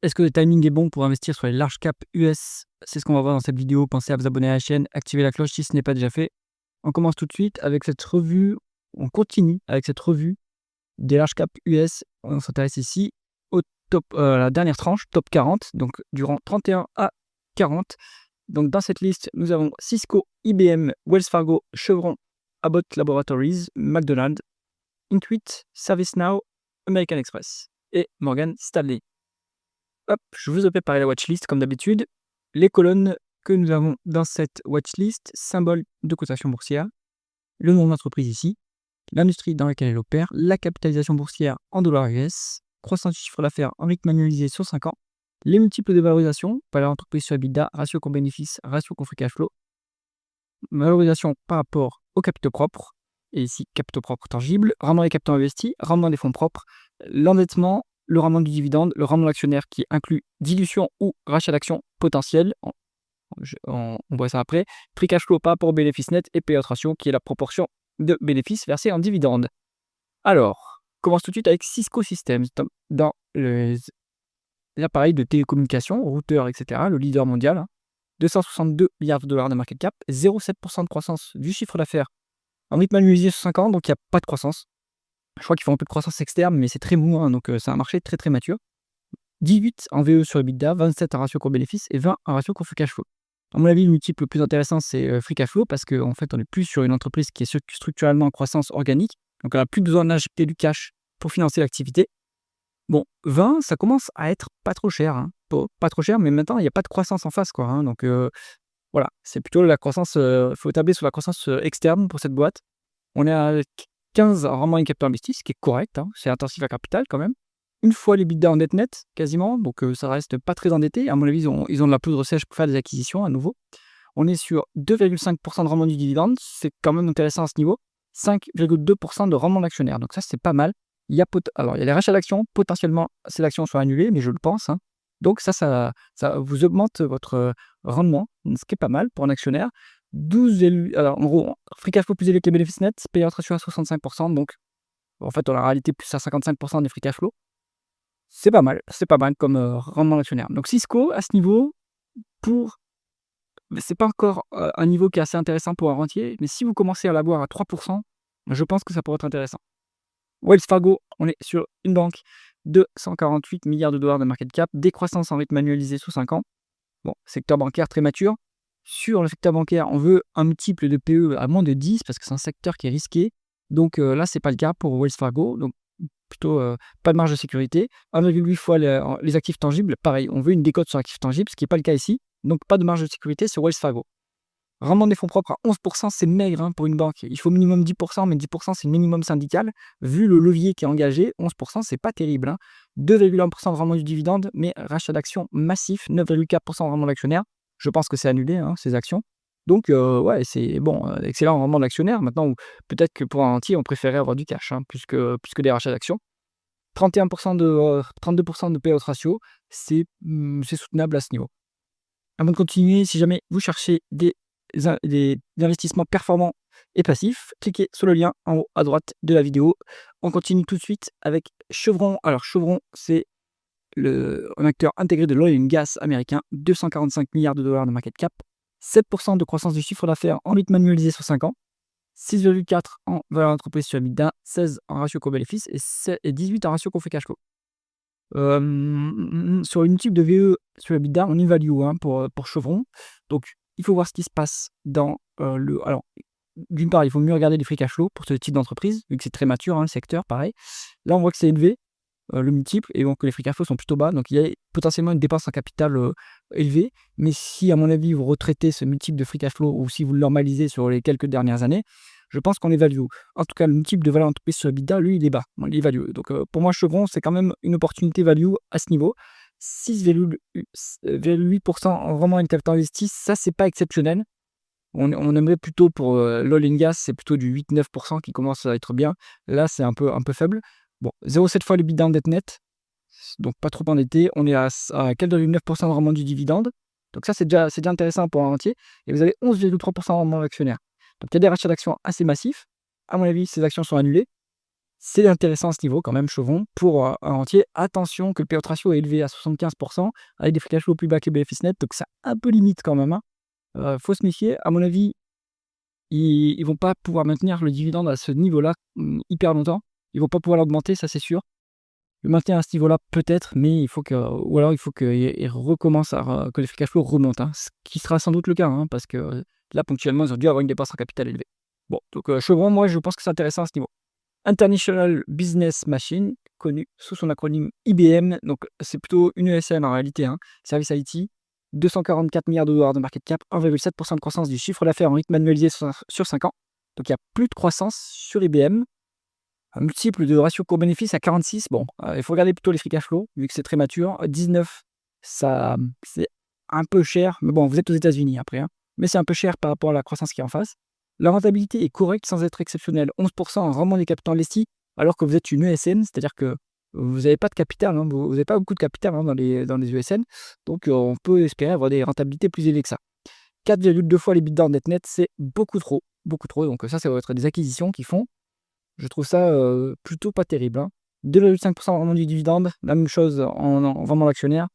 Est-ce que le timing est bon pour investir sur les large cap US? C'est ce qu'on va voir dans cette vidéo. Pensez à vous abonner à la chaîne, activer la cloche si ce n'est pas déjà fait. On commence tout de suite avec cette revue. On continue avec cette revue des large cap US. On s'intéresse ici au top, la dernière tranche, top 40, donc durant 31 à 40. Donc dans cette liste, nous avons Cisco, IBM, Wells Fargo, Chevron, Abbott Laboratories, McDonald's, Intuit, ServiceNow, American Express et Morgan Stanley. Hop, je vous ai préparé la watchlist comme d'habitude. Les colonnes que nous avons dans cette watchlist, symbole de cotation boursière, le nom de l'entreprise ici, l'industrie dans laquelle elle opère, la capitalisation boursière en dollars US, croissance du chiffre d'affaires en rythme annualisé sur 5 ans, les multiples de valorisation, par l'entreprise sur EBITDA, ratio coût bénéfice, ratio coût free cash flow, valorisation par rapport aux capitaux propres, et ici capitaux propres tangibles, rendement des capitaux investis, rendement des fonds propres, l'endettement, le rendement du dividende, le rendement de l'actionnaire qui inclut dilution ou rachat d'actions potentiel, on voit ça après, free cash flow par rapport au bénéfice net et payout ratio qui est la proportion de bénéfices versés en dividende. Alors, on commence tout de suite avec Cisco Systems dans les appareils de télécommunication, routeurs, etc., le leader mondial, 262 milliards de dollars de market cap, 0,7% de croissance du chiffre d'affaires en rythme annualisé sur 5 ans, donc il n'y a pas de croissance. Je crois qu'ils font un peu de croissance externe, mais c'est très mou, donc c'est un marché très très mature. 18 en VE sur EBITDA, 27 en ratio court bénéfice et 20 en ratio court free cash flow. À mon avis, le multiple le plus intéressant, c'est free cash flow parce qu'en fait, on est plus sur une entreprise qui est structurellement en croissance organique. Donc, on n'a plus besoin d'injecter du cash pour financer l'activité. Bon, 20, ça commence à être pas trop cher. Pas trop cher, mais maintenant, il n'y a pas de croissance en face, quoi. Donc, voilà, c'est plutôt la croissance. Il faut tabler sur la croissance externe pour cette boîte. On est à 15 en rendement et capital investi, ce qui est correct. C'est intensif à capital quand même. Une fois l'EBITDA en dette nette, quasiment, donc ça reste pas très endetté. À mon avis, ils ont de la poudre sèche pour faire des acquisitions à nouveau. On est sur 2,5% de rendement du dividende, c'est quand même intéressant à ce niveau. 5,2% de rendement d'actionnaire, donc ça c'est pas mal. Alors il y a les rachats d'actions, potentiellement ces actions sont annulées, mais je le pense. Donc ça vous augmente votre rendement, ce qui est pas mal pour un actionnaire. Alors en gros, free cash flow plus élevé que les bénéfices nets, payout ratio à 65%, donc en fait on a en réalité plus à 55% des free cash flow. C'est pas mal comme rendement d'actionnaire. Donc Cisco, à ce niveau, c'est pas encore un niveau qui est assez intéressant pour un rentier, mais si vous commencez à l'avoir à 3%, je pense que ça pourrait être intéressant. Wells Fargo, on est sur une banque de 148 milliards de dollars de market cap, décroissance en rythme annualisé sous 5 ans. Bon, secteur bancaire très mature. Sur le secteur bancaire, on veut un multiple de PE à moins de 10 parce que c'est un secteur qui est risqué. Donc là, c'est pas le cas pour Wells Fargo. Donc plutôt pas de marge de sécurité. 1,8 fois les actifs tangibles. Pareil, on veut une décote sur actifs tangibles, ce qui n'est pas le cas ici. Donc pas de marge de sécurité sur Wells Fargo. Rendement des fonds propres à 11%, c'est maigre pour une banque. Il faut minimum 10%, mais 10% c'est le minimum syndical. Vu le levier qui est engagé, 11% c'est pas terrible. 2,1% de rendement du dividende, mais rachat d'actions massif, 9,4% de rendement d'actionnaire. Je pense que c'est annulé, ces actions. Donc ouais, c'est bon, excellent rendement d'actionnaire. Maintenant, peut-être que pour un entier, on préférait avoir du cash, plus que des rachats d'actions. 32% de payout ratio, c'est soutenable à ce niveau. Avant de continuer, si jamais vous cherchez des investissements performants et passifs, cliquez sur le lien en haut à droite de la vidéo. On continue tout de suite avec Chevron. Alors Chevron, c'est un acteur intégré de l'oil and gas américain, 245 milliards de dollars de market cap, 7% de croissance du chiffre d'affaires en rythme annualisé sur 5 ans, 6,4 en valeur d'entreprise sur EBITDA, 16 en ratio co-bénéfice et 18 en ratio co-free cash flow. Sur une type de VE sur EBITDA, on évalue pour Chevron. Donc, il faut voir ce qui se passe dans alors, d'une part, il faut mieux regarder les free cash flow pour ce type d'entreprise, vu que c'est très mature, le secteur, pareil. Là, on voit que c'est élevé, le multiple, et donc les free cash flow sont plutôt bas. Donc, il y a potentiellement une dépense en capital élevée. Mais si, à mon avis, vous retraitez ce multiple de free cash flow ou si vous le normalisez sur les quelques dernières années, je pense qu'on évalue. En tout cas, le multiple de valeur d'entreprise sur EBITDA, lui, il est bas. Il est value. Donc, pour moi, Chevron, c'est quand même une opportunité value à ce niveau. 6,8% en rendement et capital investi, ça, c'est pas exceptionnel. On aimerait plutôt pour l'oil and gas, c'est plutôt du 8-9% qui commence à être bien. Là, c'est un peu faible. Bon, 0,7 fois le EBITDA en dette nette, donc pas trop endetté. On est à 4,9% de rendement du dividende. Donc ça, c'est déjà intéressant pour un entier. Et vous avez 11,3% de rendement d'actionnaire. Donc il y a des rachats d'actions assez massifs. À mon avis, ces actions sont annulées. C'est intéressant à ce niveau quand même, Chevron, pour un entier. Attention que le payout ratio est élevé à 75% avec des free cash flow plus bas que les bénéfices nets, donc c'est un peu limite quand même, hein. Faut se méfier. À mon avis, ils vont pas pouvoir maintenir le dividende à ce niveau-là, hyper longtemps. Ils vont pas pouvoir l'augmenter, ça c'est sûr. Le maintien à ce niveau-là peut-être, mais il faut que ou alors il faut qu'ils recommencent que les free cash flow remontent, hein. Ce qui sera sans doute le cas, hein, parce que là ponctuellement, ils ont dû avoir une dépense en capital élevée. Bon, donc Chevron, moi je pense que c'est intéressant à ce niveau. International Business Machine, connu sous son acronyme IBM, donc c'est plutôt une ESN en réalité, hein, service IT, 244 milliards de dollars de market cap, 1,7% de croissance du chiffre d'affaires en rythme annualisé sur 5 ans. Donc il y a plus de croissance sur IBM, un multiple de ratio court-bénéfice à 46. Bon, il faut regarder plutôt les free cash flow, vu que c'est très mature. 19, ça, c'est un peu cher, mais bon, vous êtes aux États-Unis après, hein, mais c'est un peu cher par rapport à la croissance qui est en face. La rentabilité est correcte sans être exceptionnelle. 11% en rendement des capitaux investis, alors que vous êtes une ESN, c'est-à-dire que vous n'avez pas de capital, hein, vous n'avez pas beaucoup de capital, hein, dans les ESN, donc on peut espérer avoir des rentabilités plus élevées que ça. 4,2 fois les EBITDA net, c'est beaucoup trop, donc ça va être des acquisitions qui font. Je trouve ça plutôt pas terrible, hein. 2,5% en rendement du dividende, la même chose en rendement d'actionnaire,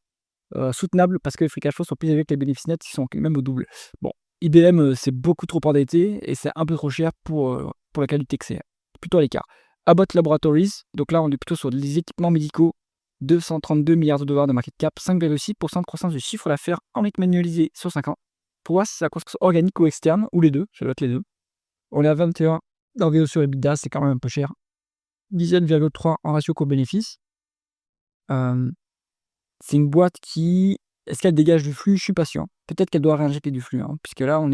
soutenable parce que les free cash flow sont plus élevés que les bénéfices nets qui sont même au double. Bon, IBM, c'est beaucoup trop endetté et c'est un peu trop cher pour la qualité que c'est. Plutôt à l'écart. Abbott Laboratories, donc là on est plutôt sur les équipements médicaux, 232 milliards de dollars de market cap, 5,6% de croissance du chiffre d'affaires en rythme annualisé sur 5 ans. Pour moi, c'est la croissance organique ou externe, ou les deux, ça doit être les deux. On est à 21 en VO sur EBITDA, c'est quand même un peu cher. 17,3 en ratio coût-bénéfice. C'est une boîte qui est-ce qu'elle dégage du flux? Je suis pas sûr. Peut-être qu'elle doit réinjecter du flux, hein, puisque là, ouais,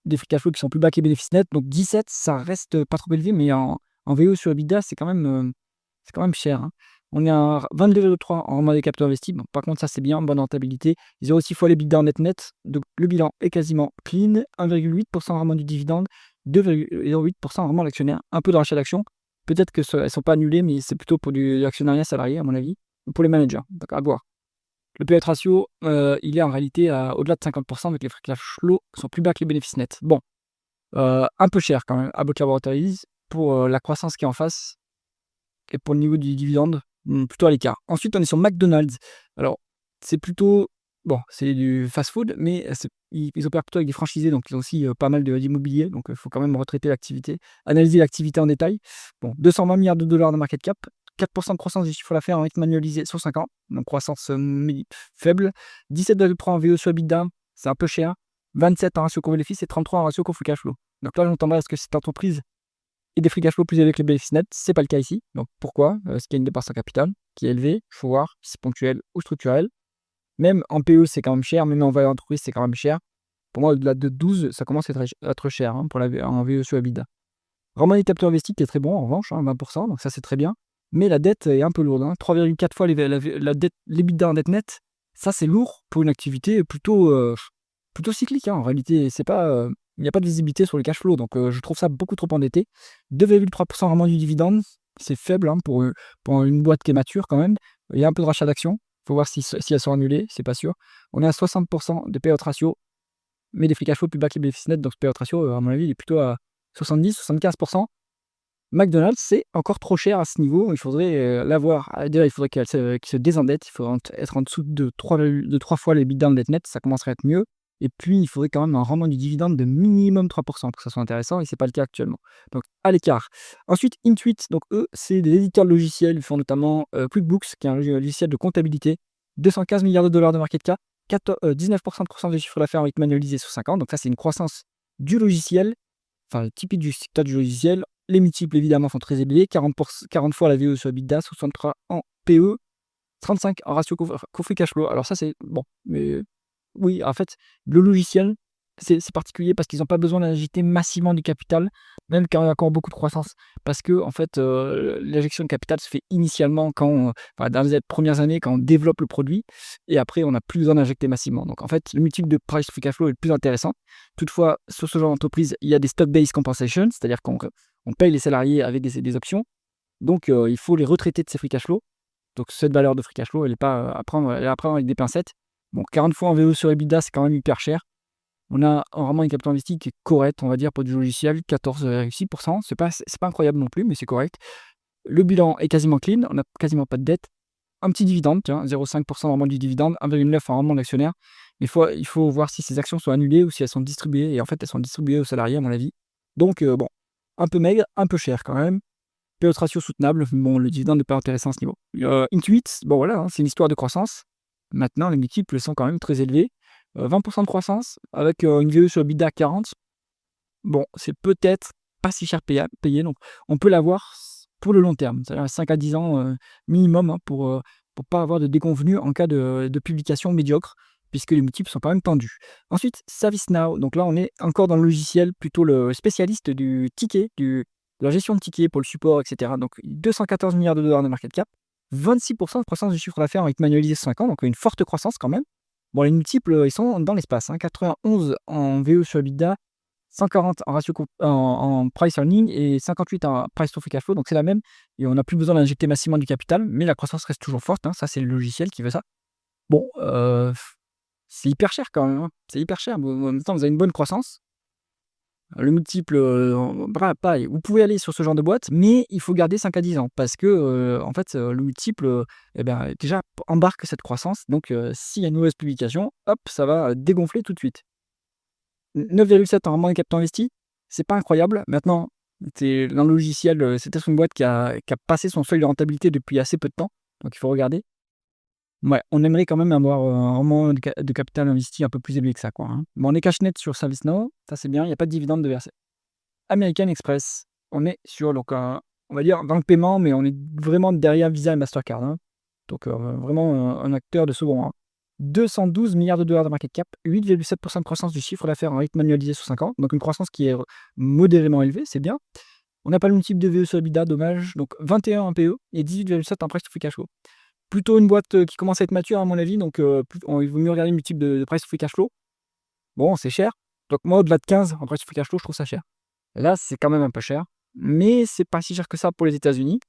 des free cash flow qui sont plus bas que les bénéfices nets. Donc 17, ça reste pas trop élevé, mais en VO sur EBITDA, c'est quand même cher, hein. On est à 22,3 en rendement des capitaux investis. Bon, par contre, ça, c'est bien, bonne rentabilité. 0,6 fois les EBITDA net. Donc le bilan est quasiment clean. 1,8% en rendement du dividende, 2,08% en rendement de l'actionnaire. Un peu de rachat d'actions. Peut-être que elles ne sont pas annulées, mais c'est plutôt pour du actionnariat salarié, à mon avis, ou pour les managers. Donc à voir. Le PE ratio, il est en réalité au-delà de 50%, avec les free cash flow sont plus bas que les bénéfices nets. Bon, un peu cher quand même, Abbott Laboratories, pour la croissance qui est en face et pour le niveau du dividende, plutôt à l'écart. Ensuite, on est sur McDonald's. Alors, c'est plutôt bon, c'est du fast-food, mais ils opèrent plutôt avec des franchisés, donc ils ont aussi pas mal d'immobilier, donc il faut quand même retraiter l'activité, analyser l'activité en détail. Bon, 220 milliards de dollars de market cap, 4% de croissance du chiffre d'affaires en rythme annualisé sur 5 ans, donc croissance faible. 17,3 en VO sur EBITDA, c'est un peu cher. 27 en ratio coût-bénéfice et 33 en ratio coût-free cash flow. Donc là, j'entendrais est-ce que cette entreprise et des free cash flow plus élevés que les bénéfices nets, c'est pas le cas ici. Donc pourquoi? Parce qu'il y a une dépense en capital qui est élevée, il faut voir si c'est ponctuel ou structurel. Même en PE, c'est quand même cher, même en valeur d'entreprise, c'est quand même cher. Pour moi, au-delà de 12, ça commence à être cher, hein, en VE sur EBITDA. Rendement des capitaux investis qui est très bon, en revanche, hein, 20%, donc ça c'est très bien. Mais la dette est un peu lourde, hein, 3,4 fois la dette, l'EBITDA en dette nette. Ça c'est lourd pour une activité plutôt cyclique, hein. En réalité, c'est pas, il n'y a pas de visibilité sur les cash flows, donc je trouve ça beaucoup trop endetté. 2,3% rendement du dividende, c'est faible, hein, pour une boîte qui est mature quand même. Il y a un peu de rachat d'actions. Il faut voir si elles sont annulées, c'est pas sûr. On est à 60% de payout ratio, mais des free cash flow plus bas que les bénéfices nets, donc ce payout ratio, à mon avis, il est plutôt à 70-75%. McDonald's, c'est encore trop cher à ce niveau. Il faudrait l'avoir. D'ailleurs, il faudrait qu'il se désendette. Il faudrait être en dessous de 3 fois les EBITDA net. Ça commencerait à être mieux. Et puis, il faudrait quand même un rendement du dividende de minimum 3% pour que ça soit intéressant. Et ce n'est pas le cas actuellement. Donc, à l'écart. Ensuite, Intuit. Donc, eux, c'est des éditeurs de logiciels. Ils font notamment QuickBooks, qui est un logiciel de comptabilité. 215 milliards de dollars de market cap. 19% de croissance du chiffre d'affaires en rythme annualisé sur 5 ans. Donc, ça, c'est une croissance du logiciel. Enfin, typique du secteur du logiciel. Les multiples, évidemment, sont très élevés. 40 fois la VE sur EBITDA, 63 en PE, 35 en ratio coût-free cash flow. Alors ça, c'est bon. Mais oui, en fait, le logiciel, c'est particulier parce qu'ils n'ont pas besoin d'injecter massivement du capital, même quand il y a encore beaucoup de croissance. Parce que, en fait, l'injection de capital se fait initialement dans les premières années, quand on développe le produit, et après, on n'a plus besoin d'injecter massivement. Donc, en fait, le multiple de price free cash flow est le plus intéressant. Toutefois, sur ce genre d'entreprise, il y a des stock-based compensation, c'est-à-dire qu'on paye les salariés avec des options. Donc, il faut les retraiter de ces free cash flow. Donc, cette valeur de free cash flow, elle est pas à prendre avec des pincettes. Bon, 40 fois en VE sur EBITDA, c'est quand même hyper cher. On a un rendement du capital investi qui est correct, on va dire, pour du logiciel, 14,6%. C'est pas incroyable non plus, mais c'est correct. Le bilan est quasiment clean, on n'a quasiment pas de dette. Un petit dividende, tiens, 0,5% de rendement du dividende, 1,9 en rendement de l'actionnaire. Il faut voir si ces actions sont annulées ou si elles sont distribuées. Et en fait, elles sont distribuées aux salariés, à mon avis. Donc, bon, un peu maigre, un peu cher quand même. Payout ratio soutenable. Bon, le dividende n'est pas intéressant à ce niveau. Intuit, bon voilà, hein, c'est une histoire de croissance. Maintenant, les multiples sont quand même très élevés. 20% de croissance avec une VE sur EBITDA à 40. Bon, c'est peut-être pas si cher payé, donc on peut l'avoir pour le long terme, c'est-à-dire 5 à 10 ans minimum, hein, pour pas avoir de déconvenus en cas de publication médiocre, puisque les multiples sont quand même tendus. Ensuite, ServiceNow, donc là on est encore dans le logiciel, plutôt le spécialiste du ticket, de la gestion de tickets pour le support, etc. Donc 214 milliards de dollars de market cap, 26% de croissance du chiffre d'affaires en rythme annualisé sur 5 ans, donc une forte croissance quand même. Bon, les multiples, ils sont dans l'espace, hein, 91 en VE sur EBITDA, 140 en ratio en price earning et 58 en price to free cash flow, donc c'est la même et on n'a plus besoin d'injecter massivement du capital, mais la croissance reste toujours forte, hein, ça c'est le logiciel qui veut ça. Bon, c'est hyper cher quand même, hein, c'est hyper cher. Bon, en même temps, vous avez une bonne croissance. Le multiple, pareil, vous pouvez aller sur ce genre de boîte, mais il faut garder 5 à 10 ans parce que, en fait, le multiple, et ben, déjà embarque cette croissance, donc s'il y a une mauvaise publication, hop, ça va dégonfler tout de suite. 9,7 en rendement des capitaux investis, c'est pas incroyable. Maintenant, c'est dans le logiciel, c'est peut-être une boîte qui a passé son seuil de rentabilité depuis assez peu de temps, donc il faut regarder. Ouais, on aimerait quand même avoir, un rendement de capital investi un peu plus élevé que ça, quoi, hein. Bon, on est cash net sur ServiceNow, ça c'est bien, il y a pas de dividende de verser. American Express, on est sur donc on va dire dans le paiement, mais on est vraiment derrière Visa et Mastercard, hein. Donc vraiment un acteur de second rang. 212 milliards de dollars de market cap, 8,7% de croissance du chiffre d'affaires en rythme annualisé sur 5 ans, donc une croissance qui est modérément élevée, c'est bien. On n'a pas le multiple de VE sur EBITDA, dommage, donc 21 en PE et 18,7 en price to free cash flow. Plutôt une boîte qui commence à être mature à mon avis, donc il vaut mieux regarder le multiple de price to free cash flow. Bon, c'est cher, donc moi au-delà de 15 en price to free cash flow, je trouve ça cher. Là, c'est quand même un peu cher, mais c'est pas si cher que ça pour les États-Unis.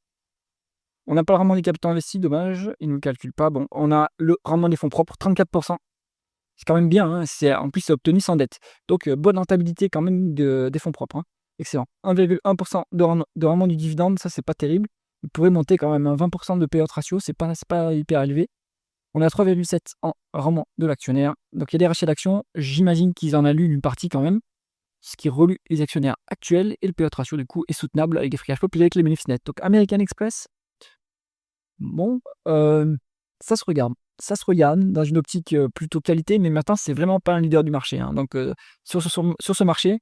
On n'a pas le rendement des capitaux investis, dommage, ils ne le calculent pas. Bon, on a le rendement des fonds propres, 34%. C'est quand même bien, hein, en plus, c'est obtenu sans dette. Donc, bonne rentabilité quand même des fonds propres, hein. Excellent. 1,1% de rendement du dividende, ça, c'est pas terrible. Il pourrait monter quand même à 20% de payout ratio, c'est pas hyper élevé. On a 3,7 en rendement de l'actionnaire. Donc, il y a des rachats d'actions. J'imagine qu'ils en annulent une partie quand même, ce qui relue les actionnaires actuels et le payout ratio du coup est soutenable avec des free cash flow plus avec les bénéfices nets. Donc American Express, bon, ça se regarde. Ça se regarde dans une optique plutôt qualité, mais maintenant c'est vraiment pas un leader du marché, hein. Donc sur ce marché,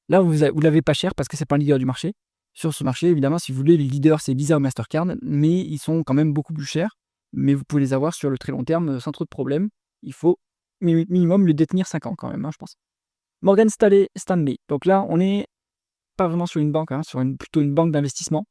là vous l'avez pas cher parce que c'est pas un leader du marché. Sur ce marché, évidemment, si vous voulez, les leaders c'est Visa ou Mastercard, mais ils sont quand même beaucoup plus chers. Mais vous pouvez les avoir sur le très long terme sans trop de problèmes. Il faut minimum le détenir 5 ans quand même, hein, je pense. Morgan Stanley. Donc là, on n'est pas vraiment sur une banque, hein, plutôt une banque d'investissement.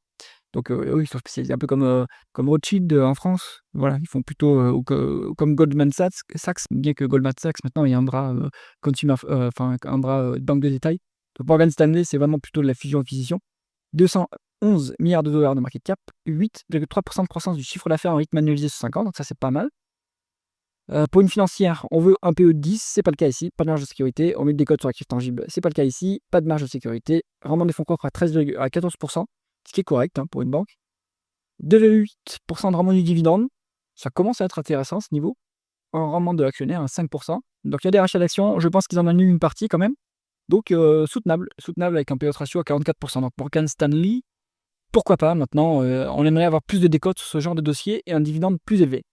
Donc eux, ils sont spécialisés un peu comme Rothschild en France. Voilà, ils font plutôt comme Goldman Sachs, bien que Goldman Sachs, maintenant, il y a un bras un bras de banque de détail. Donc Morgan Stanley, c'est vraiment plutôt de la fusion-acquisition. 211 milliards de dollars de market cap, 8,3% de croissance du chiffre d'affaires en rythme annualisé sur 5 ans, donc ça, c'est pas mal. Pour une financière, on veut un PE de 10, c'est pas le cas ici, pas de marge de sécurité. On met des codes sur actifs tangibles, c'est pas le cas ici, pas de marge de sécurité. Rendement des fonds propres à 14%, ce qui est correct, hein, pour une banque. 2,8% de rendement du dividende, ça commence à être intéressant à ce niveau. Un rendement de l'actionnaire à 5%. Donc il y a des rachats d'actions, je pense qu'ils en annulent une partie quand même. Donc soutenable avec un PE ratio à 44%. Donc Morgan Stanley, pourquoi pas maintenant, on aimerait avoir plus de décotes sur ce genre de dossier et un dividende plus élevé.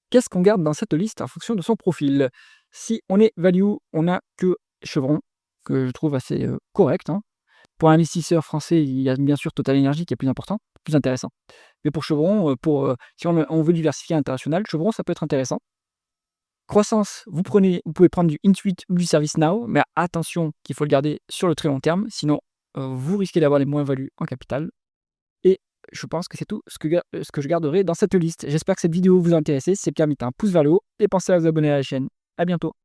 Qu'est-ce qu'on garde dans cette liste en fonction de son profil? Si on est value, on n'a que Chevron, que je trouve assez correct, hein. Pour un investisseur français, il y a bien sûr Total Energy qui est plus important, plus intéressant. Mais pour Chevron, si on veut diversifier à l'international, Chevron, ça peut être intéressant. Croissance, vous pouvez prendre du Intuit ou du ServiceNow, mais attention qu'il faut le garder sur le très long terme, sinon vous risquez d'avoir les moins-values en capital. Et je pense que c'est tout ce que je garderai dans cette liste. J'espère que cette vidéo vous a intéressé. Si c'est le cas, mettez un pouce vers le haut et pensez à vous abonner à la chaîne. À bientôt.